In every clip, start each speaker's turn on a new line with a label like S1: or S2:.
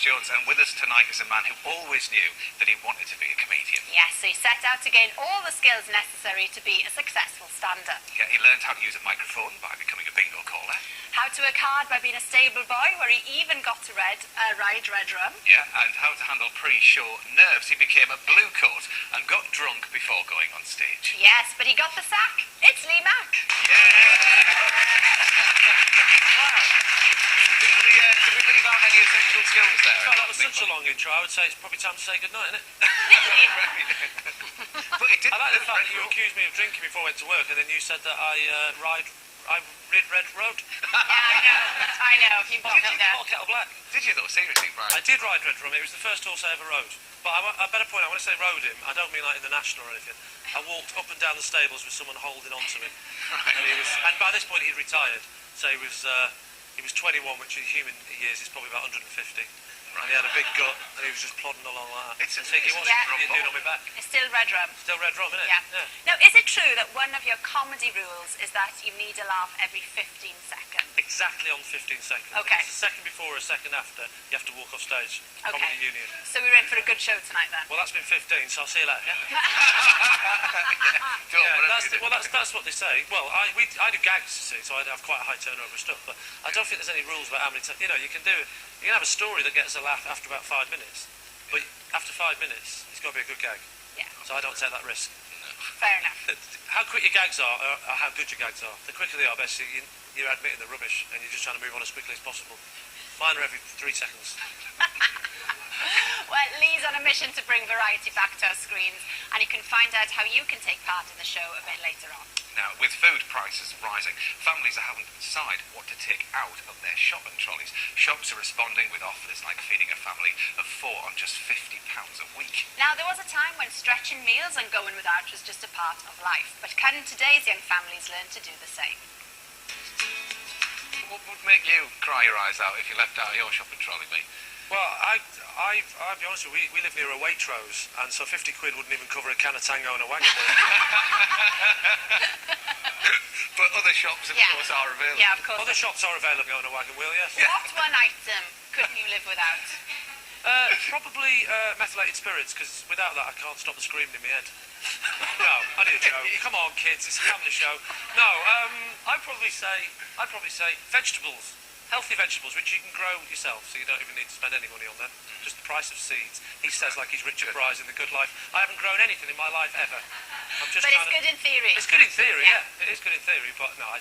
S1: Jones, and with us tonight is a man who always knew that he wanted to be a comedian.
S2: Yes, so he set out to gain all the skills necessary to be a successful stand-up.
S1: Yeah, he learned how to use a microphone by becoming a bingo caller.
S2: How to work hard by being a stable boy, where he even got to ride Red Rum.
S1: Yeah, and how to handle pre-show nerves. He became a blue coat and got drunk before going on stage.
S2: Yes, but he got the sack. It's Lee Mack.
S1: Did we leave out any essential skills there?
S3: God, that was such a long intro. I would say it's probably time to say goodnight, isn't it?
S1: But it didn't.
S3: I like the fact that you accused me of drinking before I went to work, and then you said that I rid Red Road.
S2: Yeah, I know. You bought it there.
S3: Bottle kettle black.
S1: Did you though? Seriously, Brian?
S3: I did ride Red Rum. It was the first horse I ever rode. But I better point out, when I say rode him, I don't mean like in the National or anything. I walked up and down the stables with someone holding on to me.
S1: Right.
S3: And by this point he'd retired, so he was 21, which in human years is probably about 150. And he had a big gut, and he was just plodding along like that.
S1: It's
S3: he wanted to do on my back.
S2: It's still Red Rum.
S3: Still Red Rum, isn't it?
S2: Yeah. Now, is it true that one of your comedy rules is that you need a laugh every 15 seconds?
S3: Exactly on 15 seconds.
S2: Okay.
S3: If it's a second before or a second after, you have to walk off stage.
S2: Okay.
S3: Comedy Union.
S2: So we're in for a good show tonight then?
S3: Well, that's been 15, so I'll see you later. Yeah? That's what they say. Well, I do gags, you see, so I have quite a high turnover of stuff, but I don't think there's any rules about how many times. You know, you can have a story that gets a laugh after about 5 minutes, but after 5 minutes, it's got to be a good gag.
S2: Yeah.
S3: So I don't take that risk.
S1: No.
S2: Fair enough.
S3: How quick your gags are how good your gags are. The quicker they are, basically, you're admitting the rubbish, and you're just trying to move on as quickly as possible. Mine are every 3 seconds.
S2: Well, Lee's on a mission to bring variety back to our screens, and you can find out how you can take part in the show a bit later on.
S1: Now, with food prices rising, families are having to decide what to take out of their shopping trolleys. Shops are responding with offers like feeding a family of 4 on just £50 a week.
S2: Now, there was a time when stretching meals and going without was just a part of life, but can today's young families learn to do the same?
S1: What would make you cry your eyes out if you left out your shopping trolley, mate?
S3: Well, I'll be honest with you, we live near a Waitrose, and so 50 quid wouldn't even cover a can of Tango and a wagon wheel.
S1: But other shops, of course, are available.
S2: Yeah, of course.
S3: Other shops are available on a wagon wheel, yes.
S2: Yeah. What one item couldn't you live without?
S3: Probably methylated spirits, because without that I can't stop the screaming in my head. No, I need a joke. Come on, kids, it's a family show. No, I'd probably say vegetables. Healthy vegetables, which you can grow yourself, so you don't even need to spend any money on them. Just the price of seeds. He says like he's Richard Price in The Good Life. I haven't grown anything in my life ever.
S2: But it's good in theory.
S3: It's good in theory, yeah. It is good in theory, but no, I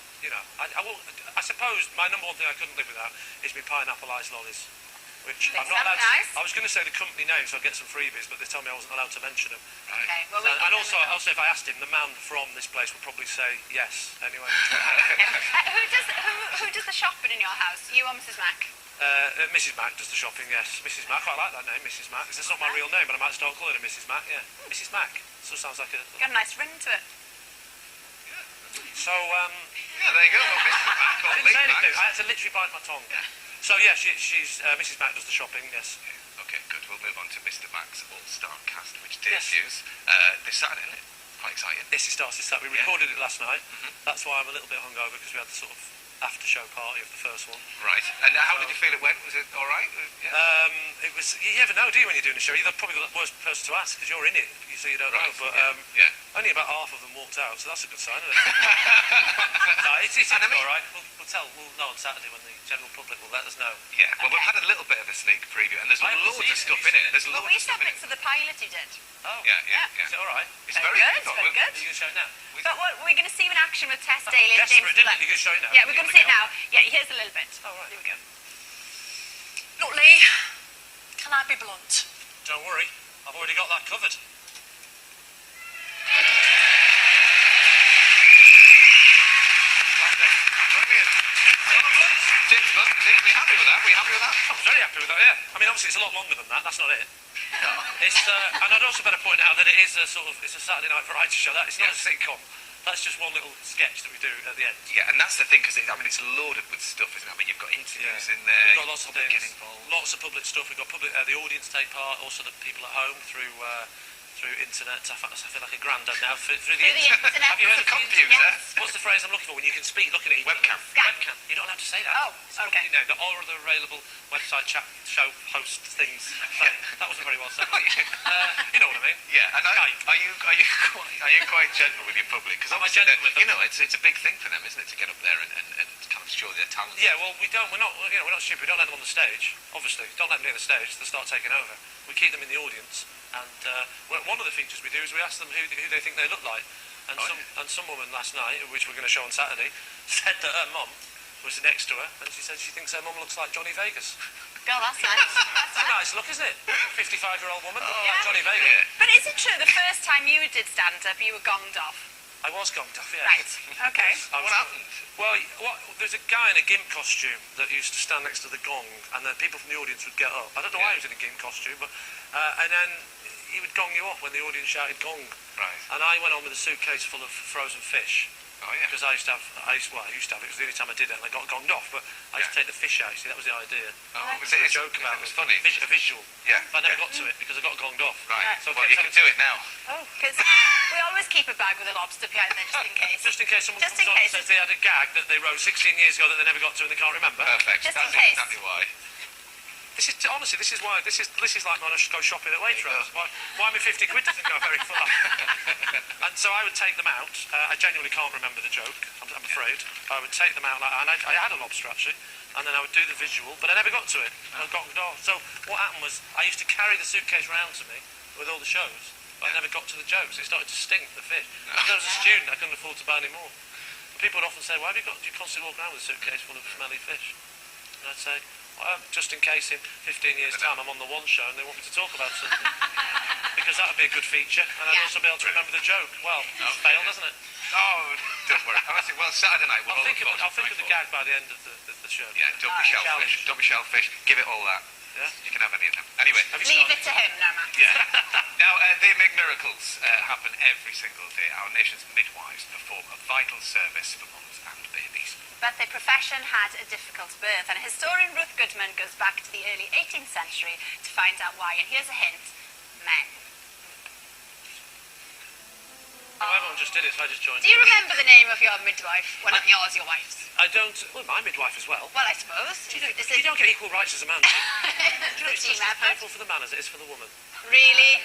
S3: suppose my number one thing I couldn't live without is my pineapple ice lollies. Which I'm not allowed to.
S2: Nice.
S3: I was going to say the company name so I'd get some freebies, but they told me I wasn't allowed to mention them.
S1: Right.
S2: Okay, well,
S3: And also, if I asked him, the man from this place would probably say yes, anyway.
S2: Who does the shopping in your house? You or Mrs. Mack?
S3: Mrs. Mack does the shopping, yes. Mrs. Mack, I quite like that name, Mrs. Mack. It's not my real name, but I might start calling her Mrs. Mack, yeah. Mrs. Mack. So it sounds like a...
S2: Got a nice ring to it.
S3: So,
S1: Yeah, there you go. Well, Mr. Mack,
S3: I didn't say anything. I had to literally bite my tongue.
S1: Yeah.
S3: So, yeah, she's Mrs. Mack does the shopping, yes.
S1: Yeah, okay, good. We'll move on to Mr. Mack's All-Star Cast, which
S3: Yes.
S1: debuts this Saturday, isn't it? Quite exciting.
S3: Yes, it starts this Saturday. We recorded it last night. That's why I'm a little bit hungover, because we had the sort of after-show party of the first one.
S1: Right. And how did you feel it went? Was it all right? Yeah.
S3: It was. You never know, do you, when you're doing a show? You're probably the worst person to ask because you're in it, so you don't know. But only about half of them walked out, so that's a good sign, isn't it? No, it's all right. We'll know on Saturday when the general public will let us know.
S1: Yeah. Well, we've had a little bit of a sneak preview, and there's loads of stuff in it. There's loads
S2: We
S1: of
S2: saw
S1: stuff in it.
S2: bits of the pilot he did.
S3: Oh.
S1: Yeah.
S3: Is it all right?
S1: It's
S2: Very
S1: very
S2: good, very good.
S3: Are you going to show it now?
S2: But we're going to see you in action with Tess Daly and James
S3: Desperate, didn't
S2: Blunt.
S3: you? You're going to show it now?
S2: Yeah, we're going to see it now. Yeah, here's a little bit.
S3: Oh, right.
S2: Here we go.
S4: Look, Lee, can I be blunt?
S3: Don't worry, I've already got that covered.
S1: Brilliant. James Blunt, are we happy with that? Are we happy with that?
S3: I was very happy with that, yeah. I mean, obviously it's a lot longer than that. That's not it. It's and I'd also better point out that it is it's a Saturday night variety show. That it's not a sitcom. That's just one little sketch that we do at the end.
S1: Yeah, and that's the thing, because it's loaded with stuff, isn't it? I mean, you've got interviews in there.
S3: We've got lots of things,
S1: get involved.
S3: lots of public stuff. We've got the audience take part, also the people at home through through internet. I feel like a granddad now. Through the
S2: Through the internet.
S3: Have you heard of the
S1: Computer.
S2: Yes.
S3: What's the phrase I'm looking for when you can speak looking at each
S1: Webcam.
S3: other?
S2: Skype.
S3: Webcam. You're not allowed to say that.
S2: Oh,
S3: It's a
S2: okay.
S3: company name. The all other available website chat show host things. That wasn't very well said. You know what I mean?
S1: Yeah, and
S3: Skype.
S1: are you quite gentle with your public? Because
S3: Am I
S1: obviously,
S3: gentle with them?
S1: you know, it's a big thing for them, isn't it, to get up there and kind of show their talent?
S3: Yeah, well, we're not stupid. We don't let them on the stage, obviously. Don't let them near the stage, they'll start taking over. We keep them in the audience, and one of the features we do is we ask them who they think they look like. And some woman last night, which we're going to show on Saturday, said that her mum was next to her, and she said she thinks her mum looks like Johnny Vegas.
S2: God, that's nice.
S3: It's a nice look, isn't it? 55-year-old woman looking like Johnny Vegas.
S1: Yeah.
S2: But is it true the first time you did stand-up, you were gonged off?
S3: I was gonged off, yeah.
S2: Right, okay.
S1: What happened?
S3: Well, there's a guy in a gimp costume that used to stand next to the gong, and then people from the audience would get up. I don't know why he was in a gimp costume, but and then he would gong you off when the audience shouted gong.
S1: Right.
S3: And I went on with a suitcase full of frozen fish.
S1: Oh, yeah.
S3: Because I used to have it, it was the only time I did it, and I got gonged off, but I used to take the fish out, see, that was the idea.
S1: Oh,
S3: It
S1: was
S3: was
S1: it?
S3: a joke about
S1: It was funny.
S3: a visual.
S1: Yeah.
S3: But I never got to it because I got gonged off.
S1: Right.
S3: So
S1: Well, you can do it now.
S2: Oh, because we always keep a bag with a lobster behind there just in case.
S3: Just in case someone
S2: Just
S3: comes
S2: in
S3: on and
S2: case
S3: says they had a gag that they wrote 16 years ago that they never got to and they can't remember.
S1: Perfect.
S2: Just in
S1: That's
S2: case.
S1: exactly why.
S3: This is honestly, this is like when I go shopping at Waitrose. Why my 50 quid doesn't go very far? And so I would take them out. I genuinely can't remember the joke. I'm afraid. I would take them out, and I had a lobster actually, and then I would do the visual, but I never got to it. I got off. So what happened was I used to carry the suitcase round to me with all the shows, but I never got to the jokes. It started to stink, the fish. Because I was a student, I couldn't afford to buy any more. And people would often say, "Why do you constantly walk around with a suitcase full of smelly fish?" And I'd say, just in case in 15 years' time I'm on the One Show and they want me to talk about something. Because that would be a good feature, and I'd also be able to remember the joke. Well, it's failed, doesn't it?
S1: Oh, don't worry. Well, Saturday night we'll
S3: I'll think of the gag by the end of the show.
S1: Yeah, don't be shellfish. Don't be shellfish. Give it all that.
S3: Yeah?
S1: You can have any of them. Anyway.
S2: Leave it to him, no, Matt.
S1: Yeah. Now, they make miracles happen every single day. Our nation's midwives perform a vital service for mums and babies.
S2: But their profession had a difficult birth, and historian Ruth Goodman goes back to the early 18th century to find out why. And here's a hint: men.
S3: Well, everyone just did it, so I just joined.
S2: Do you remember the name of your midwife? Well, not yours, your wife's.
S3: I don't. Well, my midwife as well.
S2: Well, I suppose.
S3: You don't get equal rights as a man. Do you know,
S2: The
S3: it's
S2: team
S3: just as
S2: effort.
S3: painful for the man as it is for the woman.
S2: Really?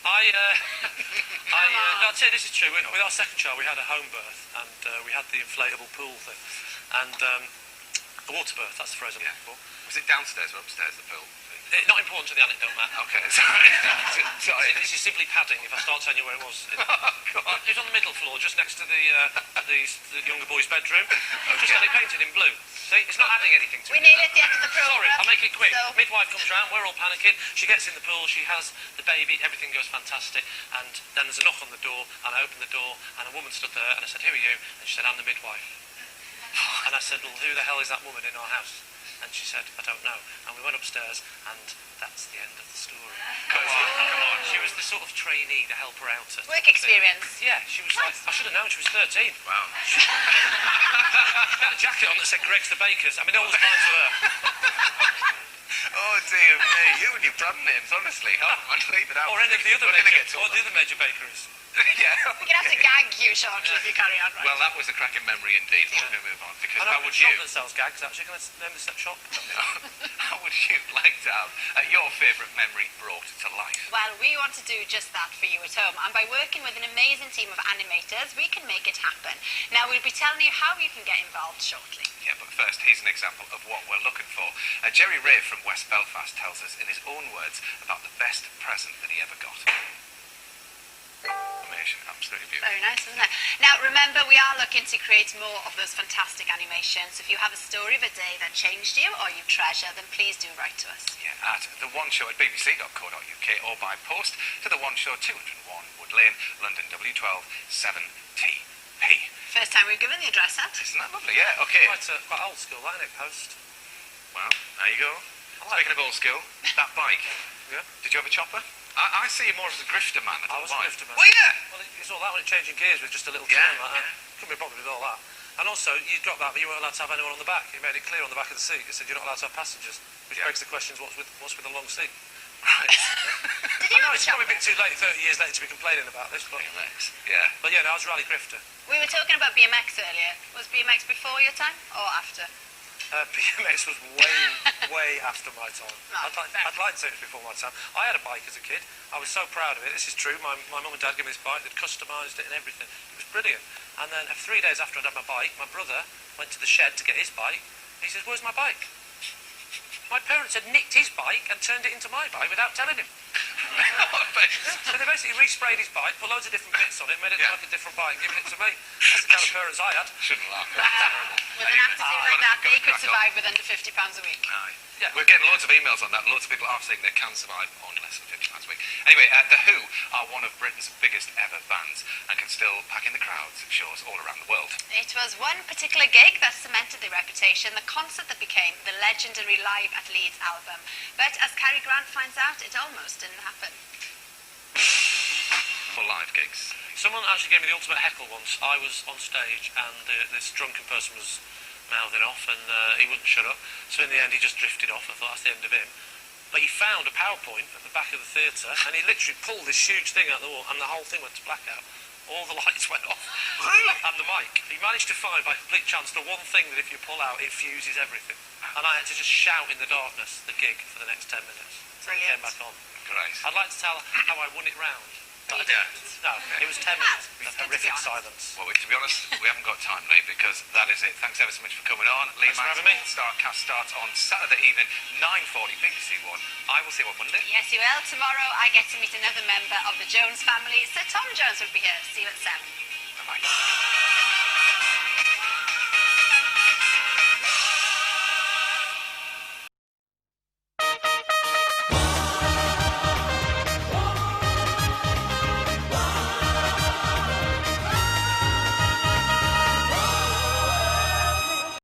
S3: I'll tell you, this is true. With our second child, we had a home birth, and we had the inflatable pool thing, and a water birth. That's the phrase I'm looking for.
S1: Was it downstairs or upstairs, the pool?
S3: Not important to the anecdote, Matt.
S1: Okay, sorry. Sorry.
S3: This is simply padding. If I start telling you where it was,
S1: Oh, God.
S3: it was on the middle floor, just next to the younger boy's bedroom. Just had it painted in blue. See, it's not adding anything to
S2: We
S3: it.
S2: nearly at the end of the
S3: Sorry,
S2: programme.
S3: I'll make it quick.
S2: So,
S3: Midwife comes round, we're all panicking. She gets in the pool, she has the baby, everything goes fantastic. And then there's a knock on the door, and I open the door, and a woman stood there, and I said, "Who are you?" And she said, "I'm the midwife." And I said, "Well, who the hell is that woman in our house?" And she said, "I don't know." And we went upstairs, and that's the end of the story.
S1: Come on.
S3: She was the sort of trainee to help her out.
S2: work experience.
S3: Yeah, she was like, I should have known she was 13.
S1: Wow.
S3: She had a jacket on that said Greg's the Bakers. I mean, all was fine for her.
S1: Oh, dear me. You and your brand names, honestly. Oh, I'd leave it out.
S3: Or any of the other
S1: We're gonna
S3: major,
S1: get to
S3: or
S1: all
S3: the other major bakeries.
S1: Yeah.
S2: We're going to have to gag you shortly if you carry on, right?
S1: Well, that was a cracking memory indeed. We're going to move on. Because
S3: I
S1: how
S3: know a
S1: would
S3: shop
S1: you...
S3: that sells gags, actually. Can I name the shop?
S1: How would you like to have your favourite memory brought to life?
S2: Well, we want to do just that for you at home, and by working with an amazing team of animators, we can make it happen. Now, we'll be telling you how you can get involved shortly.
S1: Yeah, but first, here's an example of what we're looking for. Jerry Ray from West Belfast tells us in his own words about the best present that he ever got. Amazing, absolutely beautiful.
S2: Very nice, isn't it? Now, remember, we are looking to create more of those fantastic animations. If you have a story of a day that changed you or you treasure, then please do write to us.
S1: Yeah, at the One Show at bbc.co.uk or by post to the One Show 201 Wood Lane, London W12 7TP.
S2: First time we've given the address out.
S1: Isn't that lovely? Yeah, okay.
S3: Quite old school, that, isn't it, Post?
S1: Well, there you go. Speaking of old school, that bike.
S3: Yeah.
S1: Did you have a chopper? I see you more as a grifter man.
S3: I was a grifter man.
S1: Well, yeah.
S3: Well, it's all that when it changing gears with just a little
S1: Yeah,
S3: turn like that.
S1: yeah.
S3: Couldn't be bothered with all that. And also, you dropped that, but you weren't allowed to have anyone on the back. You made it clear on the back of the seat. You said you're not allowed to have passengers, which
S1: Yeah.
S3: begs the question: what's with the long seat?
S2: Did you
S3: I know
S2: have a
S3: it's probably a
S2: chocolate?
S3: bit too late, 30 years later, to be complaining about this, but
S1: BMX. Yeah.
S3: yeah, no, I was a rally grifter.
S2: We were talking about BMX earlier. Was BMX before your time or after?
S3: BMX was way after my time.
S2: Oh,
S3: I'd like to say it was before my time. I had a bike as a kid. I was so proud of it. This is true. My mum and dad gave me this bike. They'd customised it and everything. It was brilliant. And then 3 days after I'd had my bike, my brother went to the shed to get his bike. He says, "Where's my bike?" My parents had nicked his bike and turned it into my bike without telling him. So they basically resprayed his bike, put loads of different bits on it, made it look like a different bike and given it to me. That's the kind of parents I had.
S1: Shouldn't laugh.
S2: With an attitude like that, they could survive with under £50 a week.
S1: Aye.
S3: Yeah.
S1: We're getting loads of emails on that. Loads of people are saying they can survive on less than £50 a week. Anyway, The Who are one of Britain's biggest ever bands and can still pack in the crowds at shows all around the world.
S2: It was one particular gig that cemented their reputation, the concert that became the legendary Live at Leeds album. But as Cary Grant finds out, it almost didn't happen.
S1: For live gigs.
S3: Someone actually gave me the ultimate heckle once. I was on stage and this drunken person was mouthing off and he wouldn't shut up. So in the end he just drifted off. I thought that's the end of him. But he found a PowerPoint at the back of the theatre and he literally pulled this huge thing out the wall and the whole thing went to blackout. All the lights went off. And the mic. He managed to find by complete chance the one thing that if you pull out it fuses everything. And I had to just shout in the darkness the gig for the next 10 minutes. So he came back on.
S1: Great.
S3: I'd like to tell how I won it round. But I didn't. No, it was 10 minutes of horrific silence.
S1: Well, to be honest, we haven't got time, Lee, because that is it. Thanks ever so much for coming on. Lee,
S3: Thanks for
S1: Mack's
S3: having me.
S1: Starcast starts on Saturday evening, 9:40, BBC One. I will see you on Monday.
S2: Yes, you will. Tomorrow I get to meet another member of the Jones family. Sir Tom Jones will be here. See you at 7.
S1: Bye-bye.